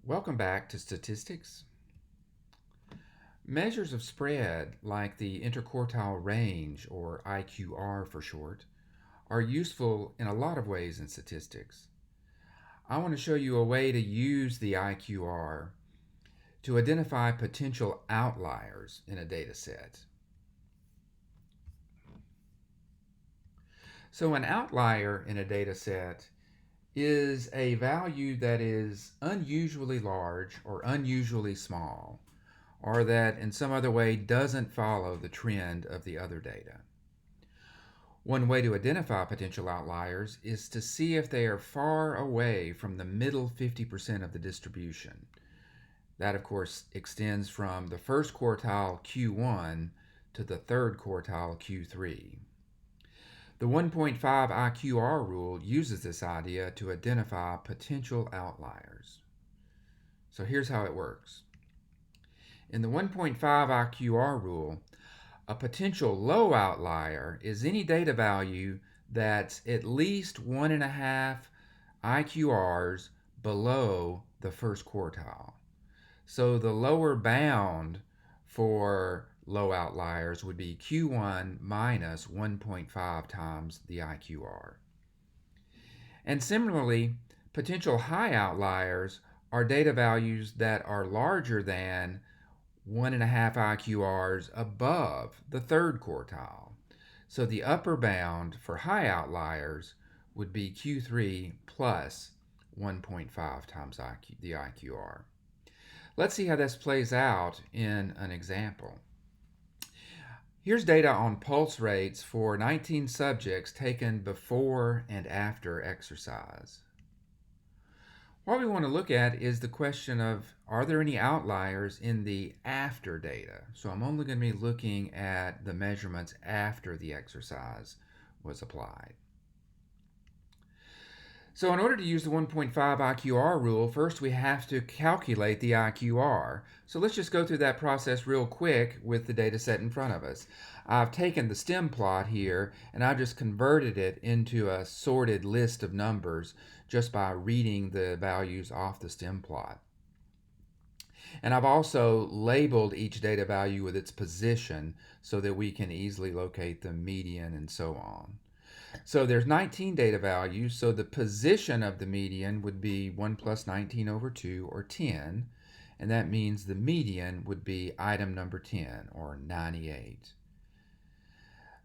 Welcome back to statistics. Measures of spread, like the interquartile range, or IQR for short, are useful in a lot of ways in statistics. I want to show you a way to use the IQR to identify potential outliers in a data set. So an outlier in a data set is a value that is unusually large or unusually small, or that in some other way doesn't follow the trend of the other data. One way to identify potential outliers is to see if they are far away from the middle 50% of the distribution. That, of course, extends from the first quartile Q1 to the third quartile Q3. The 1.5 IQR rule uses this idea to identify potential outliers. So here's how it works. In the 1.5 IQR rule, a potential low outlier is any data value that's at least 1.5 IQRs below the first quartile. So the lower bound for low outliers would be Q1 minus 1.5 times the IQR. And similarly, potential high outliers are data values that are larger than 1.5 IQRs above the third quartile. So the upper bound for high outliers would be Q3 plus 1.5 times the IQR. Let's see how this plays out in an example. Here's data on pulse rates for 19 subjects taken before and after exercise. What we want to look at is the question of, are there any outliers in the after data? So I'm only going to be looking at the measurements after the exercise was applied. So in order to use the 1.5 IQR rule, first we have to calculate the IQR. So let's just go through that process real quick with the data set in front of us. I've taken the stem plot here and I've just converted it into a sorted list of numbers just by reading the values off the stem plot. And I've also labeled each data value with its position so that we can easily locate the median and so on. So there's 19 data values, so the position of the median would be 1 plus 19 over 2, or 10, and that means the median would be item number 10, or 98.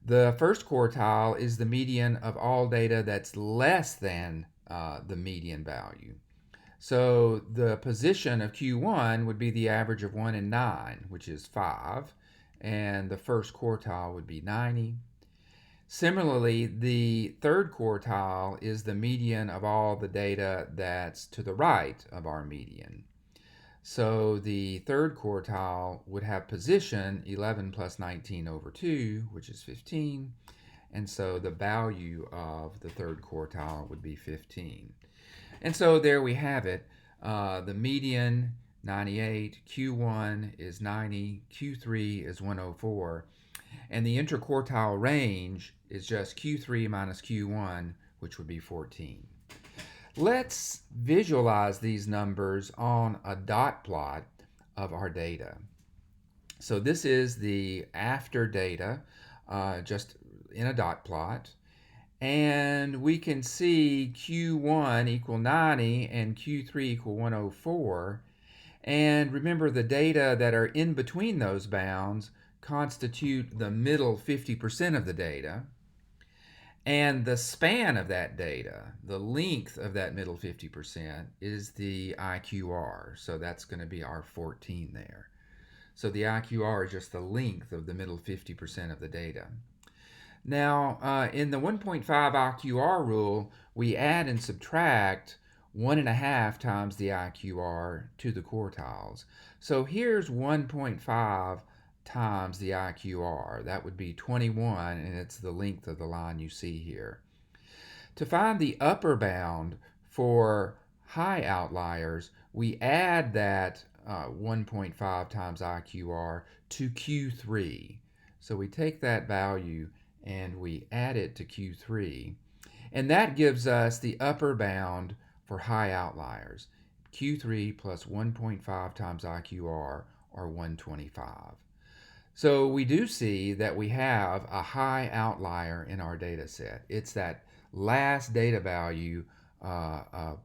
The first quartile is the median of all data that's less than the median value. So the position of Q1 would be the average of 1 and 9, which is 5, and the first quartile would be 90. Similarly, the third quartile is the median of all the data that's to the right of our median. So the third quartile would have position 11 plus 19 over 2, which is 15. And so the value of the third quartile would be 15. And so there we have it. The median, 98, Q1 is 90, Q3 is 104. And the interquartile range is just Q3 minus Q1, which would be 14. Let's visualize these numbers on a dot plot of our data. So this is the after data, just in a dot plot. And we can see Q1 equal 90 and Q3 equal 104. And remember, the data that are in between those bounds constitute the middle 50% of the data. And the span of that data, the length of that middle 50%, is the IQR. So that's going to be our 14 there. So the IQR is just the length of the middle 50% of the data. Now, in the 1.5 IQR rule, we add and subtract 1.5 times the IQR to the quartiles. So here's 1.5 times the IQR. That would be 21, and it's the length of the line you see here. To find the upper bound for high outliers, we add that 1.5 times IQR to Q3. So we take that value and we add it to Q3. And that gives us the upper bound for high outliers. Q3 plus 1.5 times IQR, or 125. So we do see that we have a high outlier in our data set. It's that last data value, a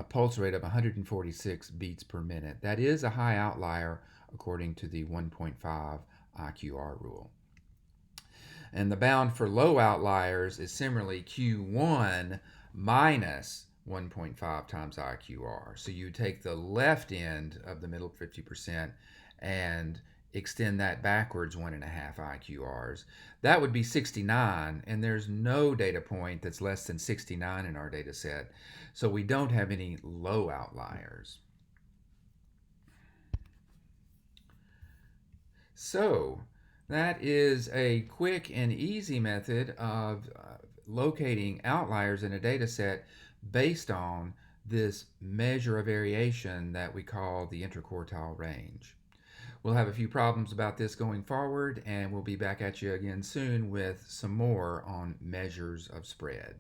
pulse rate of 146 beats per minute. That is a high outlier according to the 1.5 IQR rule. And the bound for low outliers is similarly Q1 minus 1.5 times IQR. So you take the left end of the middle 50% and extend that backwards 1.5 IQRs. That would be 69, and there's no data point that's less than 69 in our data set. So we don't have any low outliers. So that is a quick and easy method of locating outliers in a data set based on this measure of variation that we call the interquartile range. We'll have a few problems about this going forward, and we'll be back at you again soon with some more on measures of spread.